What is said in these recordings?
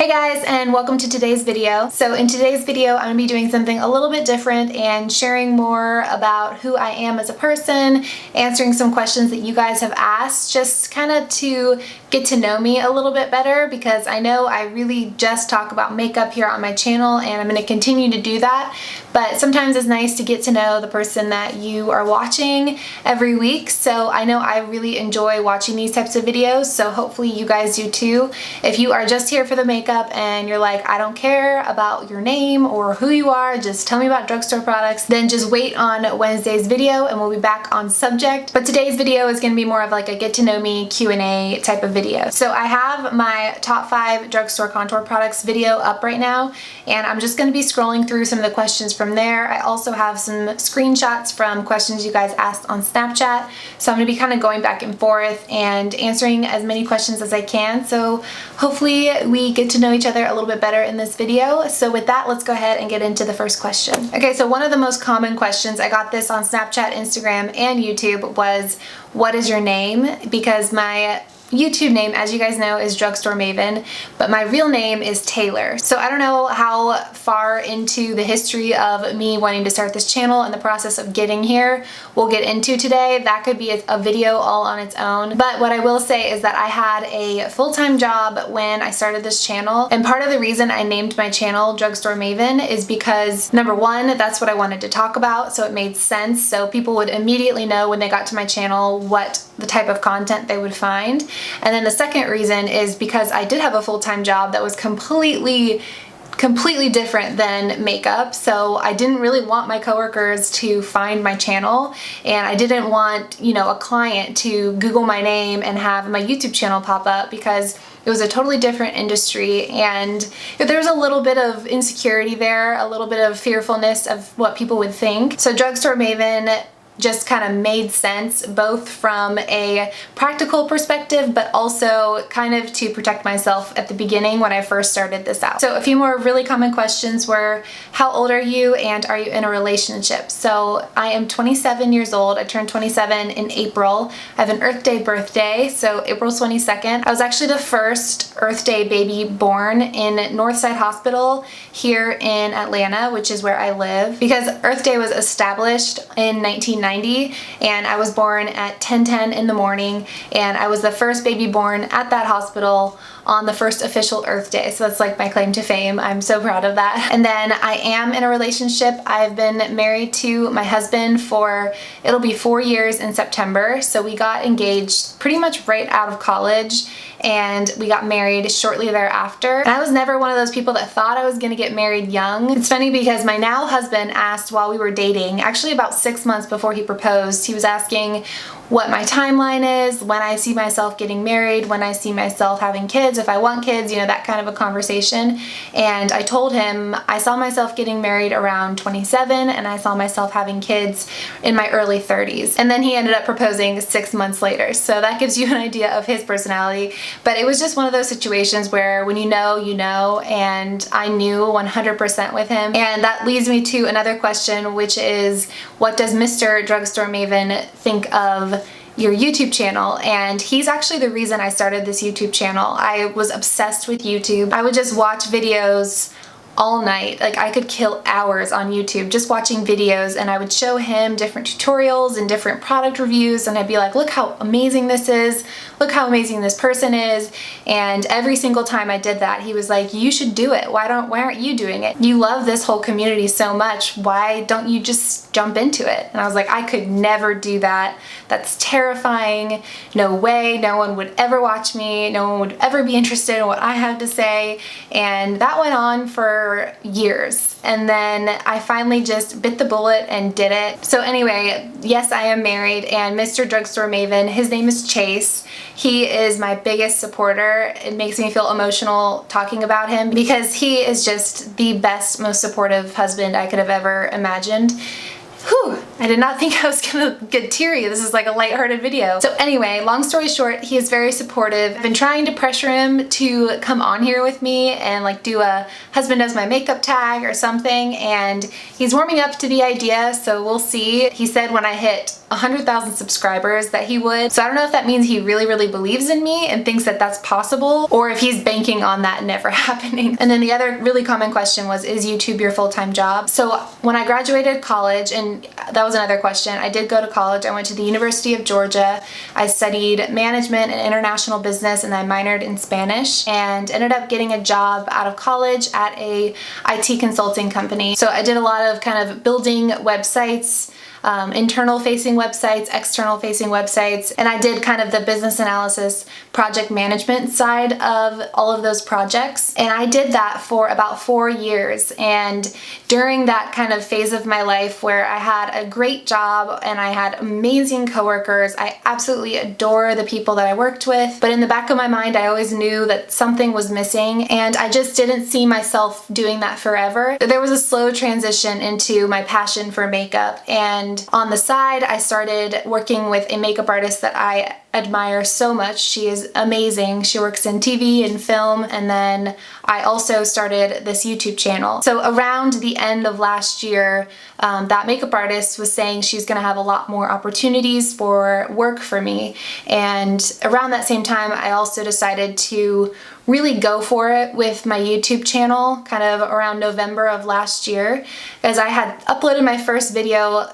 Hey guys, and welcome to today's video. So in today's video, I'm going to be doing something a little bit different and sharing more about who I am as a person, answering some questions that you guys have asked, just kind of to get to know me a little bit better, because I know I really just talk about makeup here on my channel and I'm going to continue to do that. But sometimes it's nice to get to know the person that you are watching every week. So I know I really enjoy watching these types of videos, so hopefully you guys do too. If you are just here for the makeup and you're like, I don't care about your name or who you are, just tell me about drugstore products, then just wait on Wednesday's video and we'll be back on subject. But today's video is going to be more of like a get to know me Q&A type of video. So I have my top 5 drugstore contour products video up right now, and I'm just going to be scrolling through some of the questions from there. I also have some screenshots from questions you guys asked on Snapchat, so I'm going to be kind of going back and forth and answering as many questions as I can, so hopefully we get to know each other a little bit better in this video. So with that, let's go ahead and get into the first question. Okay, so one of the most common questions, I got this on Snapchat, Instagram, and YouTube, was what is your name? Because my YouTube name, as you guys know, is Drugstore Maven, but my real name is Taylor. So I don't know how far into the history of me wanting to start this channel and the process of getting here we'll get into today. That could be a video all on its own. But what I will say is that I had a full-time job when I started this channel, and part of the reason I named my channel Drugstore Maven is because, number one, that's what I wanted to talk about, so it made sense, so people would immediately know when they got to my channel what the type of content they would find. And then the second reason is because I did have a full-time job that was completely different than makeup, so I didn't really want my coworkers to find my channel, and I didn't want, you know, a client to Google my name and have my YouTube channel pop up, because it was a totally different industry and there was a little bit of insecurity there, a little bit of fearfulness of what people would think. So Drugstore Maven just kind of made sense, both from a practical perspective but also kind of to protect myself at the beginning when I first started this out. So a few more really common questions were, how old are you and are you in a relationship? So I am 27 years old. I turned 27 in April. I have an Earth Day birthday, so April 22nd. I was actually the first Earth Day baby born in Northside Hospital here in Atlanta, which is where I live, because Earth Day was established in 1990, and I was born at 10:10 in the morning, and I was the first baby born at that hospital on the first official Earth Day. So that's like my claim to fame. I'm so proud of that. And then I am in a relationship. I've been married to my husband for, it'll be 4 years in September. So we got engaged pretty much right out of college, and we got married shortly thereafter. And I was never one of those people that thought I was gonna get married young. It's funny because my now husband asked while we were dating, actually about 6 months before he proposed, he was asking what my timeline is, when I see myself getting married, when I see myself having kids, if I want kids, you know, that kind of a conversation. And I told him I saw myself getting married around 27 and I saw myself having kids in my early 30s. And then he ended up proposing 6 months later. So that gives you an idea of his personality. But it was just one of those situations where when you know, you know, and I knew 100% with him. And that leads me to another question, which is, what does Mr. Drugstore Maven think of your YouTube channel? And he's actually the reason I started this YouTube channel. I was obsessed with YouTube. I would just watch videos all night. Like, I could kill hours on YouTube just watching videos, and I would show him different tutorials and different product reviews, and I'd be like, look how amazing this is, look how amazing this person is. And every single time I did that, he was like, you should do it. Why aren't you doing it? You love this whole community so much. Why don't you just jump into it? And I was like, I could never do that. That's terrifying. No way. No one would ever watch me. No one would ever be interested in what I have to say. And that went on for years. And then I finally just bit the bullet and did it. So anyway, yes, I am married, and Mr. Drugstore Maven, his name is Chase. He is my biggest supporter. It makes me feel emotional talking about him because he is just the best, most supportive husband I could have ever imagined. Whew. I did not think I was gonna get teary. This is like a lighthearted video. So anyway, long story short, he is very supportive. I've been trying to pressure him to come on here with me and like do a husband does my makeup tag or something, and he's warming up to the idea, so we'll see. He said when I hit 100,000 subscribers that he would. So I don't know if that means he really believes in me and thinks that that's possible, or if he's banking on that never happening. And then the other really common question was, is YouTube your full-time job? So when I graduated college, and that was another question, I did go to college. I went to the University of Georgia. I studied management and international business, and I minored in Spanish, and ended up getting a job out of college at a IT consulting company. So I did a lot of kind of building websites, internal facing websites, external facing websites, and I did kind of the business analysis, project management side of all of those projects. And I did that for about 4 years. And during that kind of phase of my life where I had a great job and I had amazing coworkers, I absolutely adore the people that I worked with. But in the back of my mind, I always knew that something was missing, and I just didn't see myself doing that forever. There was a slow transition into my passion for makeup, and on the side, I started working with a makeup artist that I admire so much. She is amazing. She works in TV and film, and then I also started this YouTube channel. So around the end of last year, that makeup artist was saying she's gonna have a lot more opportunities for work for me, and around that same time, I also decided to really go for it with my YouTube channel kind of around November of last year, as I had uploaded my first video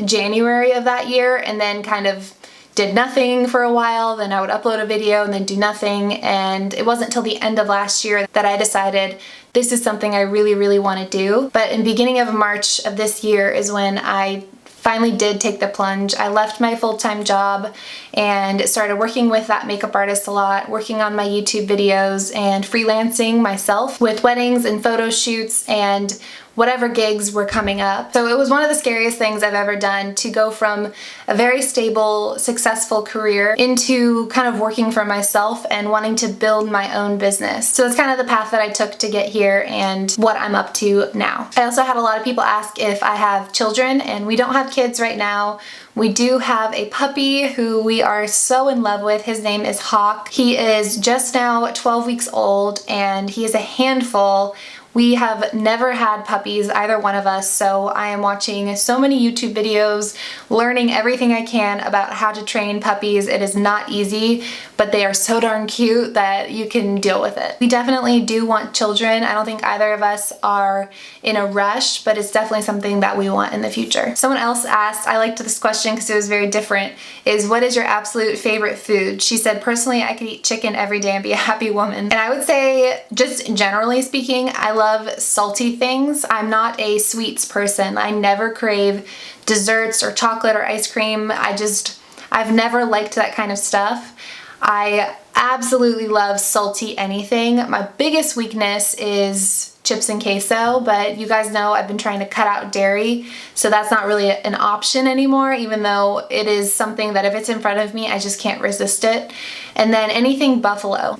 January of that year and then kind of did nothing for a while. Then I would upload a video and then do nothing, and it wasn't until the end of last year that I decided this is something I really want to do. But in the beginning of March of this year is when I finally did take the plunge. I left my full-time job and started working with that makeup artist a lot, working on my YouTube videos and freelancing myself with weddings and photo shoots and whatever gigs were coming up. So it was one of the scariest things I've ever done, to go from a very stable, successful career into kind of working for myself and wanting to build my own business. So it's kind of the path that I took to get here and what I'm up to now. I also had a lot of people ask if I have children, and we don't have kids right now. We do have a puppy who we are so in love with. His name is Hawk. He is just now 12 weeks old, and he is a handful. We have never had puppies, either one of us, so I am watching so many YouTube videos, learning everything I can about how to train puppies. It is not easy, but they are so darn cute that you can deal with it. We definitely do want children. I don't think either of us are in a rush, but it's definitely something that we want in the future. Someone else asked, I liked this question because it was very different, is what is your absolute favorite food? She said, personally, I could eat chicken every day and be a happy woman. And I would say, just generally speaking, I love salty things. I'm not a sweets person. I never crave desserts or chocolate or ice cream. I've never liked that kind of stuff. I absolutely love salty anything. My biggest weakness is chips and queso, but you guys know I've been trying to cut out dairy, so that's not really an option anymore, even though it is something that if it's in front of me, I just can't resist it. And then anything buffalo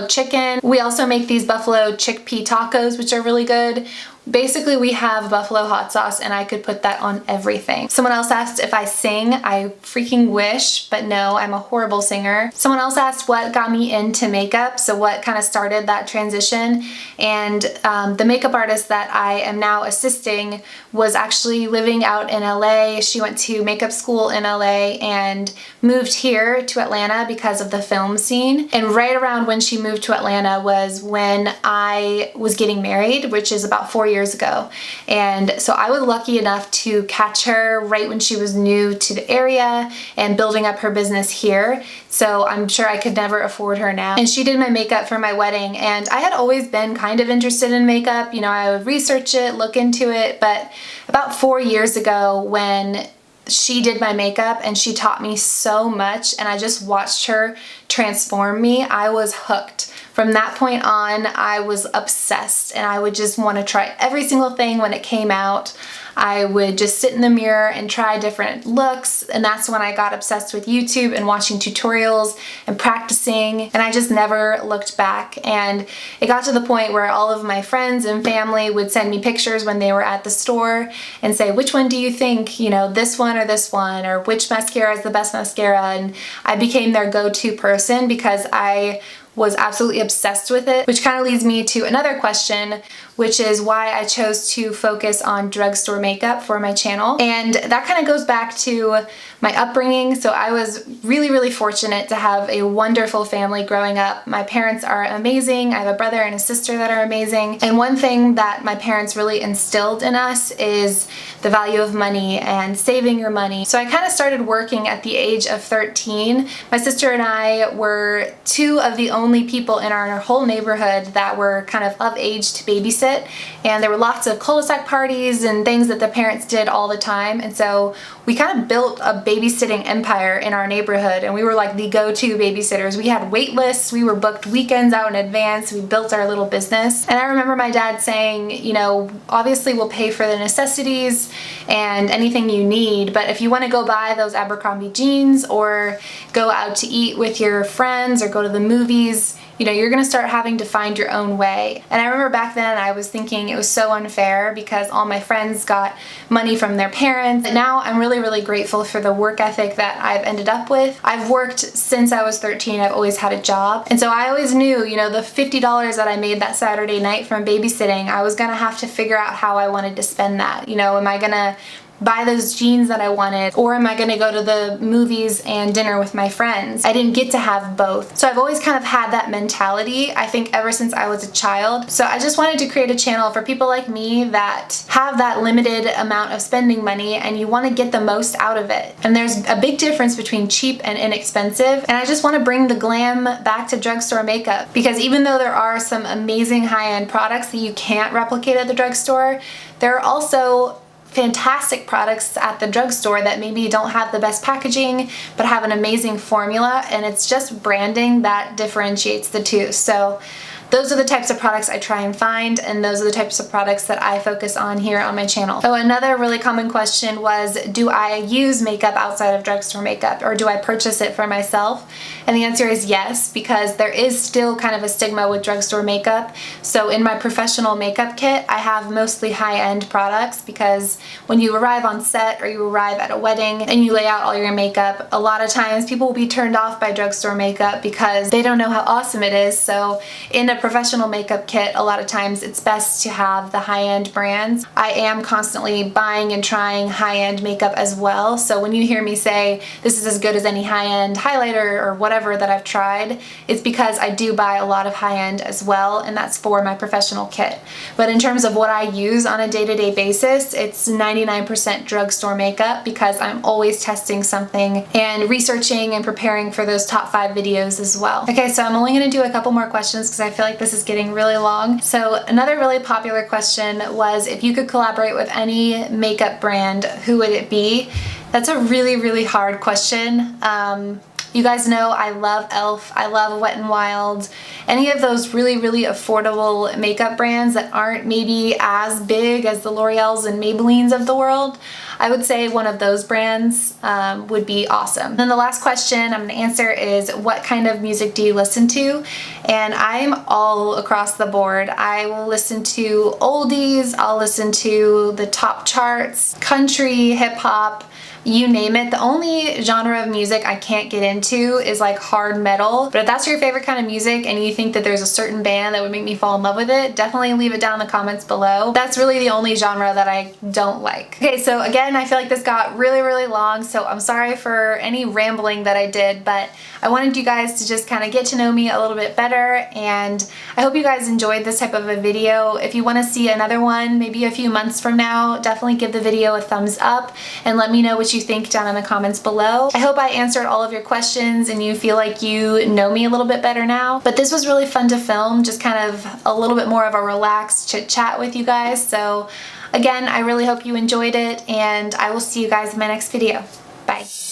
chicken. We also make these buffalo chickpea tacos, which are really good. Basically, we have buffalo hot sauce, and I could put that on everything. Someone else asked if I sing. I freaking wish, but no, I'm a horrible singer. Someone else asked what got me into makeup, so what kind of started that transition. And the makeup artist that I am now assisting was actually living out in LA. She went to makeup school in LA and moved here to Atlanta because of the film scene. And right around when she moved to Atlanta was when I was getting married, which is about 4 years ago. And so I was lucky enough to catch her right when she was new to the area and building up her business here. So I'm sure I could never afford her now. And she did my makeup for my wedding, and I had always been kind of interested in makeup. You know, I would research it, look into it, but about 4 years ago when she did my makeup and she taught me so much, and I just watched her transform me, I was hooked from that point on, I was obsessed and I would just want to try every single thing when it came out. I would just sit in the mirror and try different looks, and that's when I got obsessed with YouTube and watching tutorials and practicing, and I just never looked back. And it got to the point where all of my friends and family would send me pictures when they were at the store and say, which one do you think, you know, this one, or which mascara is the best mascara? And I became their go-to person because I was absolutely obsessed with it, which kind of leads me to another question, which is why I chose to focus on drugstore makeup for my channel. And that kind of goes back to my upbringing. So I was really fortunate to have a wonderful family growing up. My parents are amazing. I have a brother and a sister that are amazing. And one thing that my parents really instilled in us is the value of money and saving your money. So I kind of started working at the age of 13. My sister and I were two of the only people in our whole neighborhood that were kind of age to babysit, and there were lots of cul-de-sac parties and things that the parents did all the time, and so we kind of built a babysitting empire in our neighborhood, and we were like the go-to babysitters. We had wait lists, we were booked weekends out in advance, we built our little business. And I remember my dad saying, you know, obviously we'll pay for the necessities and anything you need, but if you want to go buy those Abercrombie jeans or go out to eat with your friends or go to the movies, you know, you're gonna start having to find your own way. And I remember back then I was thinking it was so unfair because all my friends got money from their parents. And now I'm really grateful for the work ethic that I've ended up with. I've worked since I was 13, I've always had a job. And so I always knew, you know, the $50 that I made that Saturday night from babysitting, I was gonna have to figure out how I wanted to spend that. You know, am I gonna buy those jeans that I wanted, or am I gonna go to the movies and dinner with my friends? I didn't get to have both. So I've always kind of had that mentality, I think ever since I was a child. So I just wanted to create a channel for people like me that have that limited amount of spending money and you wanna get the most out of it. And there's a big difference between cheap and inexpensive, and I just wanna bring the glam back to drugstore makeup, because even though there are some amazing high-end products that you can't replicate at the drugstore, there are also fantastic products at the drugstore that maybe don't have the best packaging but have an amazing formula, and it's just branding that differentiates the two. So those are the types of products I try and find, and those are the types of products that I focus on here on my channel. So another really common question was, do I use makeup outside of drugstore makeup, or do I purchase it for myself? And the answer is yes, because there is still kind of a stigma with drugstore makeup. So in my professional makeup kit, I have mostly high-end products, because when you arrive on set or you arrive at a wedding and you lay out all your makeup, a lot of times people will be turned off by drugstore makeup because they don't know how awesome it is. So in a professional makeup kit, a lot of times it's best to have the high-end brands. I am constantly buying and trying high-end makeup as well, so when you hear me say this is as good as any high-end highlighter or whatever that I've tried, it's because I do buy a lot of high-end as well, and that's for my professional kit. But in terms of what I use on a day-to-day basis, it's 99% drugstore makeup, because I'm always testing something and researching and preparing for those top 5 videos as well. Okay, so I'm only going to do a couple more questions because I feel like this is getting really long. So another really popular question was, if you could collaborate with any makeup brand, who would it be? That's a really hard question. You guys know I love e.l.f., I love Wet n Wild, any of those really affordable makeup brands that aren't maybe as big as the L'Oreals and Maybellines of the world. I would say one of those brands would be awesome. Then the last question I'm gonna answer is, what kind of music do you listen to? And I'm all across the board. I will listen to oldies, I'll listen to the top charts, country, hip hop, you name it. The only genre of music I can't get into is like hard metal. But if that's your favorite kind of music and you think that there's a certain band that would make me fall in love with it, definitely leave it down in the comments below. That's really the only genre that I don't like. Okay, so again, I feel like this got really long, so I'm sorry for any rambling that I did, but I wanted you guys to just kind of get to know me a little bit better, and I hope you guys enjoyed this type of a video. If you want to see another one, maybe a few months from now, definitely give the video a thumbs up and let me know what you think down in the comments below. I hope I answered all of your questions and you feel like you know me a little bit better now. But this was really fun to film, just kind of a little bit more of a relaxed chit chat with you guys. So again, I really hope you enjoyed it, and I will see you guys in my next video. Bye.